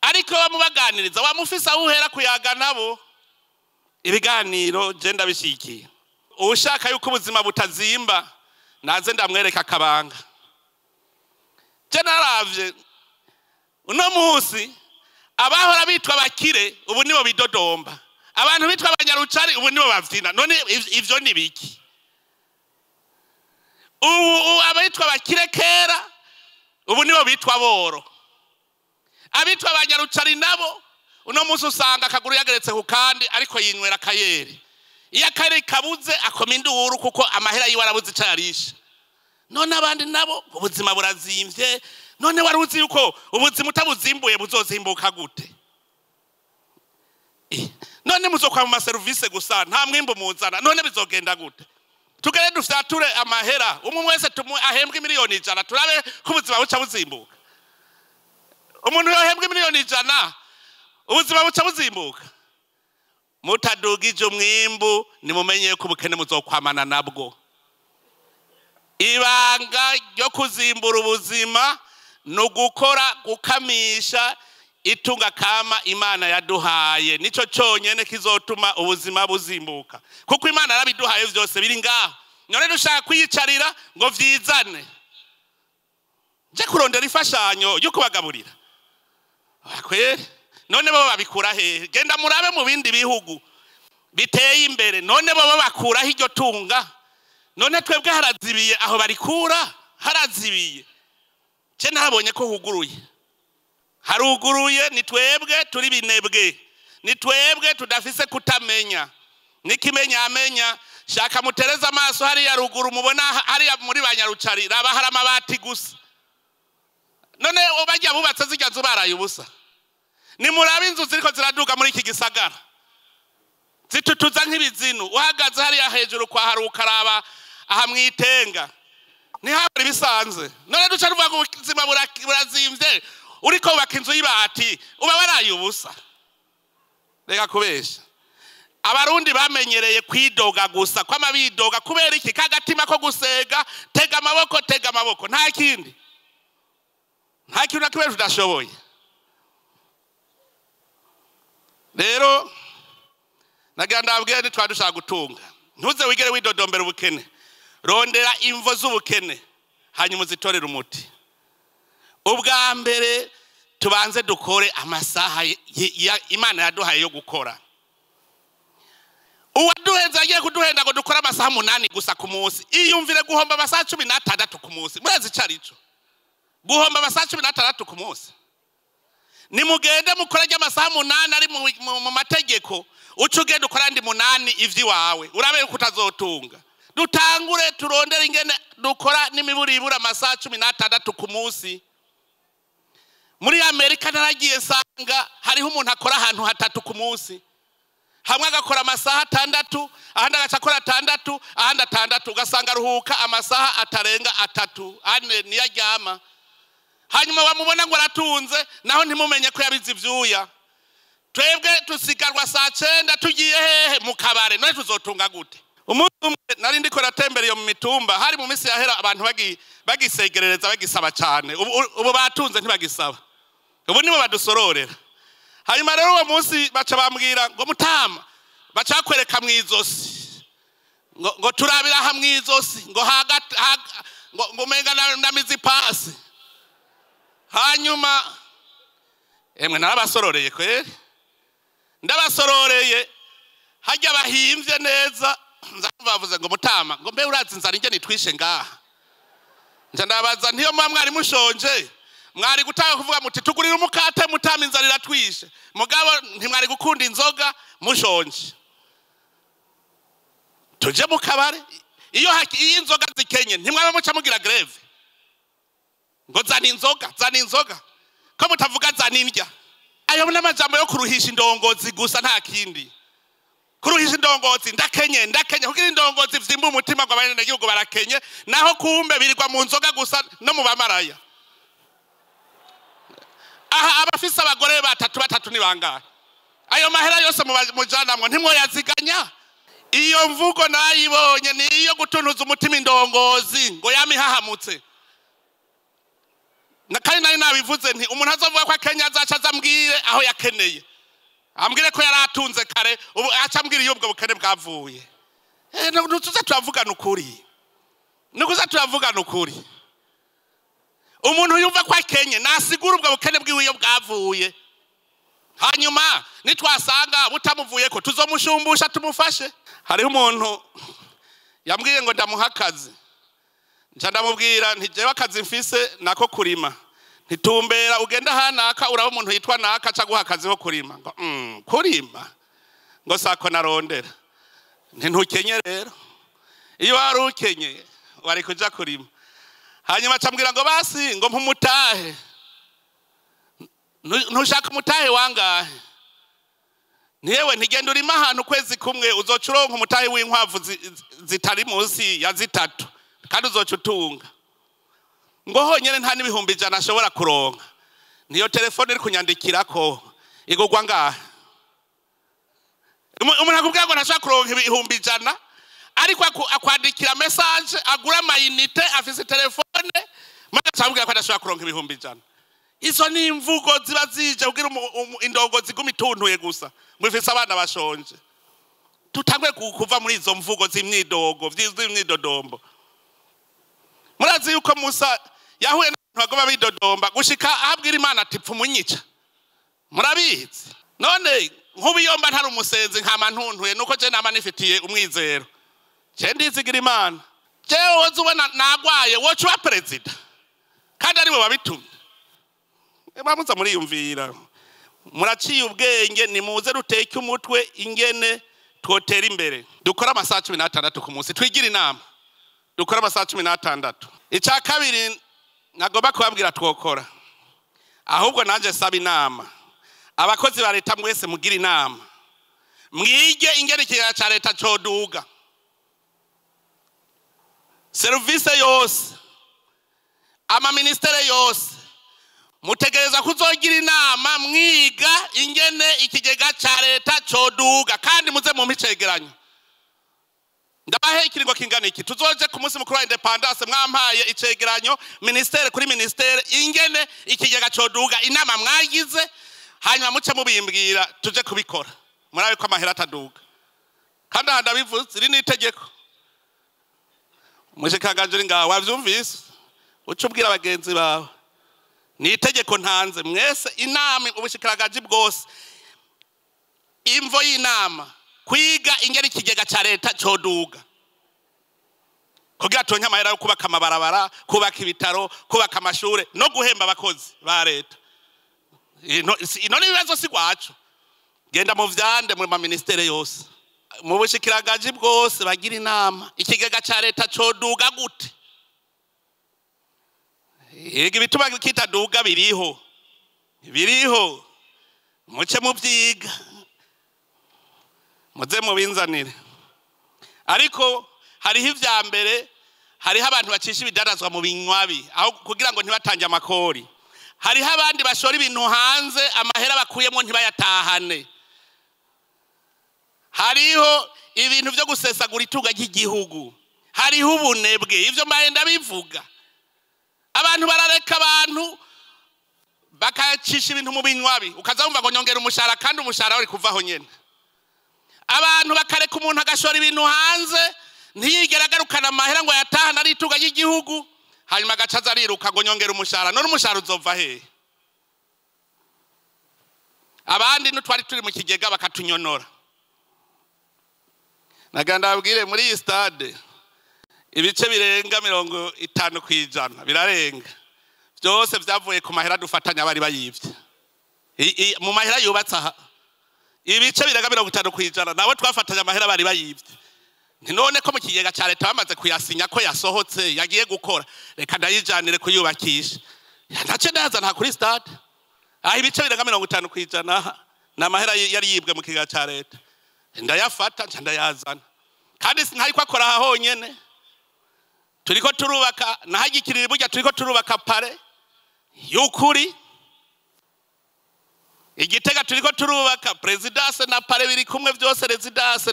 ariko bamubaganiriza wamufisa uhera kuyaga nabo ibiganiro je ndabishikiye ushaka yuko ubuzima butazimba naze ndamwereka akabanga je naravye uno munsi abahora bitwa bakire ubu nibo bidodomba abantu bitwa abanyarucari ubu nibo bavyina none ivyo ni biki ubu abitwa bakire kera ubu nibo bitwa boro abitwa abanyarucari nabo uno munsi usanga akaguru yageretse ku kandi ariko yinywera kayeri iyo akari kabuze akoma induru kuko amahera yiwe arabuze icarisha none abandi nabo ubuzima burazimvye none wari uzi yuko ubuzima utabuzimbuye buzozimbuka gute none muzokwa mu service gusa nta mwimbo muzana none bizogenda gute tugere dufyature amahera umwe wese ahembwe miliyoni 100 turabe ko ubuzima buca buzimbuka umuntu yohembwe miliyoni 100 ubuzima buca buzimbuka mutadugije umwimbu nimumenye ko ubukene muzokwamana nabwo ibanga ryo kuzimbura ubuzima no gukora gukamisha itunga kama Imana yaduhaye nico cyonyene kizotuma ubuzima buzimbuka kuko Imana arabiduhaye vyose biri ngaho none dushaka kwiyicarira ngo vyizane je kurondera ifashanyo yo kubagaburira akwere none bo babikura he genda murabe mu bindi bihugu biteye imbere none bo bakura hiryo tunga none twebwe harazibiye aho barikura harazibiye je narabonye ko huguruye haruguruye ni twebwe turi binebwe ni twebwe tudafise kutamenya nikimenya amenya shaka mutereza amaso hari ya ruguru mubona hari muri banyarucari raba hari amabati gusa none ubajya bubatse zijya zubaraye ubusa ni murabe inzu ziriko ziraduga muri iki gisagara zitutuza nk'ibizinu uhagaze hari ya hejuru kwa haruka raba aha mwitenga ni habari bisanze none duca ruvuga ngo ubuzima burazimvye uriko ubaka inzu y'ibati uba waraye ubusa reka kubesha abarundi bamenyereye kwidoga gusa kwama bidoga kubera iki kagatima ko gusega tega amaboko nta kindi nakibera tudashoboye rero naganda abwiye ni twadushaka gutunga ntuze wigere widodombera ubukene rondera imvo z'ubukene hanyuma uzitorera umuti ubwa mbere tubanze dukore amasaha Imana yaduhaye yo gukora uwaduhenza agiye kuduhenda ngo dukora amasaha 8 gusa ku munsi iyumvire guhomba amasaha 16 ku munsi murazi carico guhomba amasaha 16 ku munsi ni mugende mukora amasaha 8 ari mu mategeko ucugende ukora ndi 8 ivyi wawe urabe kutazotunga dutangure turondera ingene dukora n'imiburibura amasaha 16 ku munsi muri Amerika naragiye sanga hariho umuntu akora ahantu 3 ku munsi hamwe agakora amasaha 6 ahandi agacakora 6 ahandi 6 ugasanga ruhuka amasaha atarenga 3 ane niyaryama hanyuma bamubona ngo aratunze naho ntimumenye ko yabizi ivyuya twebwe tusigarwa saa 9 tugiye hehe mu kabare none tuzotunga gute umuntu umwe nari ndiko ratembera iyo mu mitumba hari mu minsi yahera abantu bagisegerereza bagisaba cyane ubu batunze ntibagisaba ubu nibo badusororera hanyuma rero uwo munsi baca bambwira ngo Mutama baca kwereka mwizosi ngo turabira ha mwizosi ngo ngo menga na mizipasi hanyuma emwe narabasororeye kweri ndabasororeye hajya bahimvye neza nzabavuze ngo Mutama ngo mbe urazi nzara inge nitwishe ngaha nje ndabaza ntiyo mwari mushonje mwari gutaka kuvuga muti tugurira umukate Mutama inzara iratwishe mugabo ntimwari gukunda inzoga mushonje tuje mu kabare iyo inzoga zikenye ntimwaba muca mugira greve ngo zana inzoga ko mutavuga zana indya ayo n'amajambo yo kuruhisha indongozi gusa nta kindi kuruhisha indongozi ndakenye kugira indongozi vyimba umutima ngo abane nagihugu barakenye naho kumbe birirwa mu nzoga gusa no mu bamaraya aha abafise abagore batatu ni bangahe ayo mahera yose mujanamwe ntimwo yaziganya iyo mvugo nayibonye ni iyo gutunuza umutima indongozi ngo yamihahamutse kandi nari nabivuze nti umuntu azovuga ko akenya azaca azambwire aho yakeneye ambwire ko yaratunze kare ubu aca ambwire iyo ubwo bukene bwavuye tuza turavugana ukuri nikuza turavugana ukuri umuntu yumva ko akenye nasigura ubwo bukene bwiwe iyo bwavuye hanyuma nitwasanga butamuvuye ko tuzomushumbusha tumufashe hariho umuntu yambwiye ngo ndamuha akazi nca ndamubwira nti jewe akazi mfise nako kurima ntitumbera ugenda hanaka uraba umuntu yitwa naka aca guha akazi ho kurima ngo kurima ngo sako narondera ntukenye rero iyo wari ukenye wari kuja kurima hanyuma acambwira ngo basi ngo mpumutahe ntushaka umutahe wangahe niyewe ntigenda urima ahantu kwezi kumwe uzoca uronka umutahe w'inkwavu zitari munsi ya 3 kandi uzoca utunga ngo honyene nta n'ibihumbi 100 ashobora kuronka niyo telefone iri kunyandikirako igurwa ngahe umuntu akubwira ngo ntashobora kuronka ibihumbi 100 ariko akwandikira message agura amayinite afise telefone maze acambwira ko adashobora kuronka ibihumbi 100 izo ni imvugo ziba zije kugira indongo ziguma ituntuye gusa mwifise abana bashonje tutangwe kuva muri izo mvugo z'imyidogo vy'imyidodombo murazi yuko Musa yahuye n'abantu bagoma bidodomba gushika ahabwira Imana ati pfumunyica murabizi none nk'ubiyomba ntari umusenzi nkama ntuntuye nuko je nama nifitiye umwizero je ndizigira Imana jewe woza ubona nagwaye woca uba perezida kandi ari bo babitumye bamuza muriyumvira muraciye ubwenge nimuze ruteke umutwe ingene twotera imbere dukora amasaha 16 ku munsi twigira inama dukora amasaha 16 icya kabiri nagomba kubabwira twokora ahubwo nanje saba inama abakozi ba leta mwese mugira inama mwige ingene ikigega ca leta coduga service yose ama ministere yose mutegereza kuzogira inama mwiga ingene ikigega ca leta coduga kandi muze mu micegeranyo ndabahe ikiringo kingana iki tuzoje ku munsi mukuru wa independence mwampaye icegeranyo ministere kuri ministere ingene ikigega coduga inama mwagize hanyuma muce mubimbwira tuje kubikora murabe ko amahera ataduga kandi ndabivuze iri ni itegeko mushikanganje ngaho wavyumvise ucubwira abagenzi bawe ni itegeko ntanze mwese inama ubushikiragaji bwose imvo y'inama kwiga ingeri ikigega ca leta coduga kugira tonke amahera yo kubaka amabarabara kubaka ibitaro kubaka amashure no guhemba abakozi ba leta ino nibibazo si gwacu genda mu vyande mu ma ministere yose mu bushikiragaji bwose bagira inama ikigega ca leta coduga gute Ege bituma kitaduga biriho muce muvyiga muze mubinzanire ariko hariho ivya mbere hariho abantu bacisha ibidarazwa mu binywabi aho kugira ngo ntibatange amakori hariho abandi bashora ibintu hanze amahera bakuyemo ntibayatahane hariho ibintu byo gusesagura itunga ry'igihugu, hariho ubunebwe, ivyo mbahenda bivuga. Abantu barareka abantu bakacisha ibintu mu binywabi, ukazumva ngo nyongera umushahara kandi umushahara wari kuvaho nyene. Abantu bakareka umuntu agashora ibintu hanze ntiyigera agarukana amahera ngo yatahana ari itunga ry'igihugu, hanyuma agacaza ariruka ngo nyongera umushahara. None umushahara uzova hehe? Abandi n'utwari turi mu kigega bakatunyonora. Naganda babwire muri iyi stade ibice birenga 50% birarenga byose byavuye ku mahera dufatanya bari bayivye mu mahera yubatse aha. Ibice birenga 50% nawe twafatanya amahera bari bayivye. None ko mu kigega cya leta bamaze kuyasinya ko yasohotse yagiye gukora, reka ndayijanire kuyubakisha. Ntace ndaza nta kuri stade. Ibice birenga 50% na mahera yari yibwe mu kigega cya leta. Ndayafata ndayazana. Kandi sinariko akora aha honyene. Turiko turubaka nahagikirira burya turiko turubaka pare y'ukuri. Igitega turiko turubaka presidence na pare biri kumwe byose, residence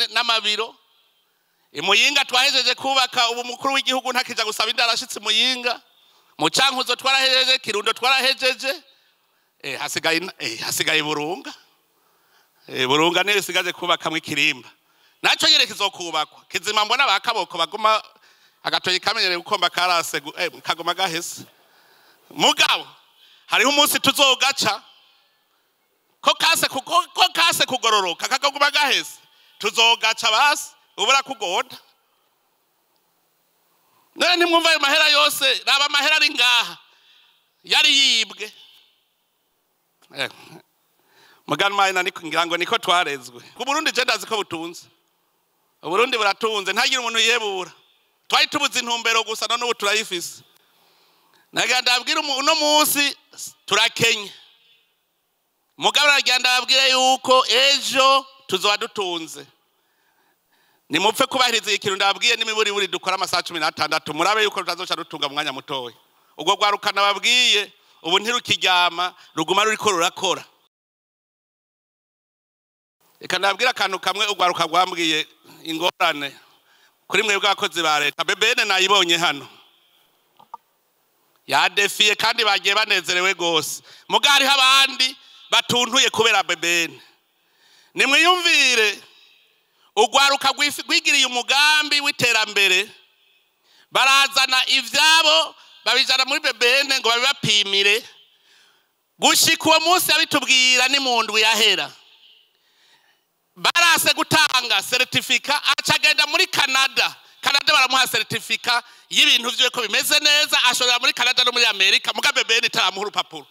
n'amabiro. Imuyinga twahejeje kubaka ubu mukuru w'igihugu ntakija gusaba indarashitse Muyinga. Mu Cankuzo twarahejeje, Kirundo twarahejeje. Hasigaye Burunga. Burunga niyo isigaje kubaka mu Kirimba. Naco nyere kizokubakwa. Kizima mbona bakaboko baguma agatoyi kamenyere gukomba karase kaguma gahese. Mugabo hariho umunsi tuzogaca ko kase kugororoka kakaguma gahese. Tuzogaca basi ubura kugoda. None ntimwumva ayo mahera yose, raba mahera ari ngaha yari yibwe. Mugani mayina ngira ngo niko twarezwe. Ku Burundi je ndazi ko butunze. Uburundi buratunze ntagira umuntu yebura. Twari tubuze intumbero gusa none ubu turayifise. Naganda abwira uno munsi turakenye. Mugabo aragenda abwira yuko ejo tuzoba dutunze. Nimupfe kubahiriza ikintu ndabwiye n'imiburi buri dukora amasaha 16 murabe yuko tutazoca dutunga mu mwanya mutoya. Ubwo gwarukana babwiye ubu ntirukiryama ruguma ruriko rurakora. Eka ndabwira akantu kamwe ugwaruka gwambwiye ingorane kuri mwe bw'abakozi ba leta. BBN nayibonye hano yadefiye kandi bagiye banezerewe gose. Mugari habandi batuntuye kubera BBN. Nimwiyumvire ugwaruka gwigiriye umugambi w'iterambere, barazana ivyabo babijana muri BBN ngo babibapimire. Gushika uwo munsi abitubwira ni mu ndwi yahera. Barase gutanga certificate acagenda muri Canada. Canada baramuha certificate y'ibintu vyo ko bimeze neza, ashorera muri Canada no muri America. Muga BBN itaramuha urupapuro.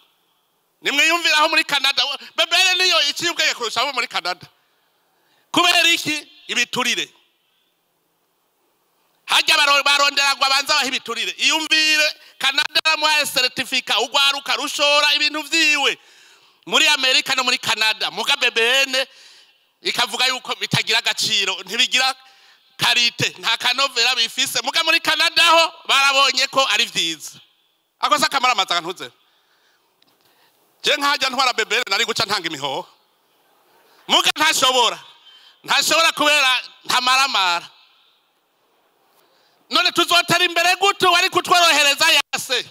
Nimwe yumviraho muri Canada BBN niyo ikiyubweye kurusha abo muri Canada. Kubera iki? Ibiturire. Hajya barondera ngo abanza baha ibiturire. Iyumvire Canada baramuha certificate ugwaruka rushora ibintu vyiwe muri America no muri Canada. Muga BBN ikavuga yuko bitagira agaciro, ntibigira karite, nta kanovera bifise. Muga muri Canada ho barabonye ko ari vyiza. Akosa kamara amaza ntuze. Je nkajya ntwara BBN nari guca ntanga imihoho. Muga ntashobora kubera ntamaramara. None tuzotera imbere guto wari kutworohereza yase.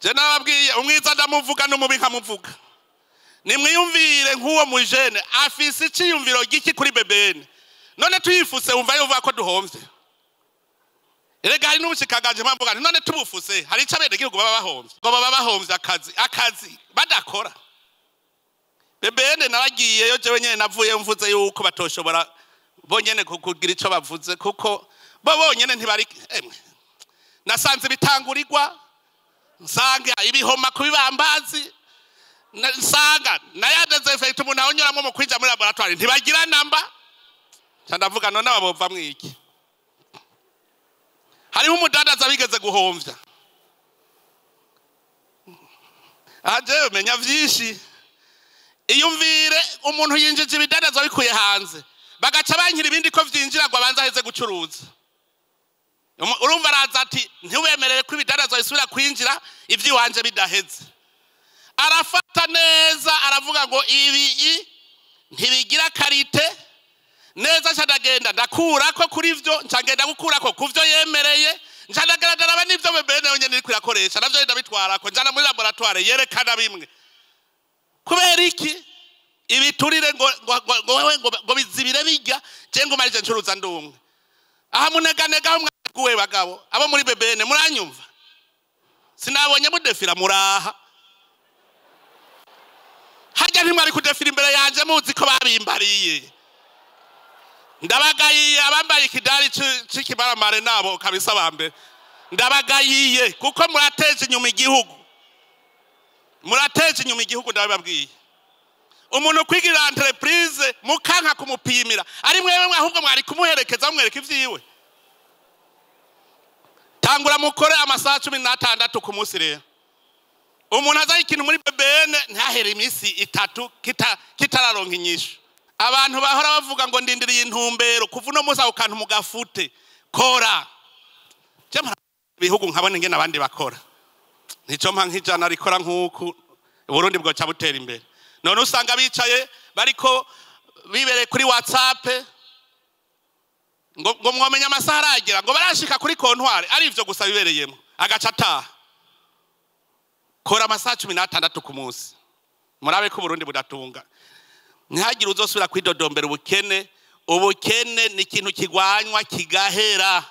Je nababwiye umwiza ndamuvuga n'umubi nkamuvuga. Nimwiyumvire nk'uwo mujene afise iciyumviro giki kuri BBN. None tuyifuse umva yuvuga ko duhomvye. Erega hari n'ubushikaganje mpamvuga none tubufuse hari icabende gihugu baba bahomvye. Ngo baba bahomvye akazi badakora. BBN naragiyeyo jewe nyene navuye mvuze yuko batoshobora bonyene kugira ico bavuze kuko bo bonyene ntibari nasanze bitangurirwa nsanga ibihoma kubibambazi nsanga nayadeze effect umuntu ahonyoramwe mu kwija muri laboratoire ntibagira namba cyandavuga none ababova mwiki. Hariho umudandaza bigeze guhomvya aje umenya vyinshi. Iyumvire umuntu yinjije ibidandaza bikuye hanze bagaca bankira ibindi ko vyinjira ngo abanza heze gucuruza. Urumva araza ati ntiwemerere ko ibidandaza bisubira kwinjira ivyiwanje bidaheze. Arafata neza aravuga ngo ibi ntibigira karite neza cyadagenda ndakurako kuri vyo ncagenda gukurako kuvyo yemereye ncanagaragara n'ivyo bebene yonye niri kwirakoresha navyo ndabitwarako njana muri laboratoire yerekana bimwe kubera iki ibiturire ngo bizibire bijya je ngo marije ncuruza ndumwe aha muneganega mwaguwe bagabo abo muri bebene muranyumva sinabonye mudefira muraha hajya ntimwari kudefira imbere yanje muzi ko babimbariye ndabagayiye abambaye ikidari c'ikibaramare nabo kabisa bambe ndabagayiye kuko murateje inyuma igihugu ndababwiye umuntu kwigira entreprise mukanka kumupimira ari mwewe ahubwo mwari kumuherekeza mwereka ivyiwe tangura mukore amasaha 16 ku munsi rero umuntu azaye ikintu muri BBN ntahere imisi 3 kitararonka inyishu abantu bahora bavuga ngo ndindiriye intumbero kuva no musa ukantu mugafute kora cyamara bihugu nkabone ngene abandi bakora nico mpa nkijana rikora nkuku Burundi bwo cyabutera imbere none usanga bicaye bariko bibere kuri WhatsApp ngo mwamenya amasaha aragira ngo barashika kuri kontware ari ivyo gusa bibereyemo agacata kora amasaha 16 ku munsi murabe ko Burundi budatunga ntihagire uzosubira kwidodombera ubukene ni ikintu kigwanywa kigahera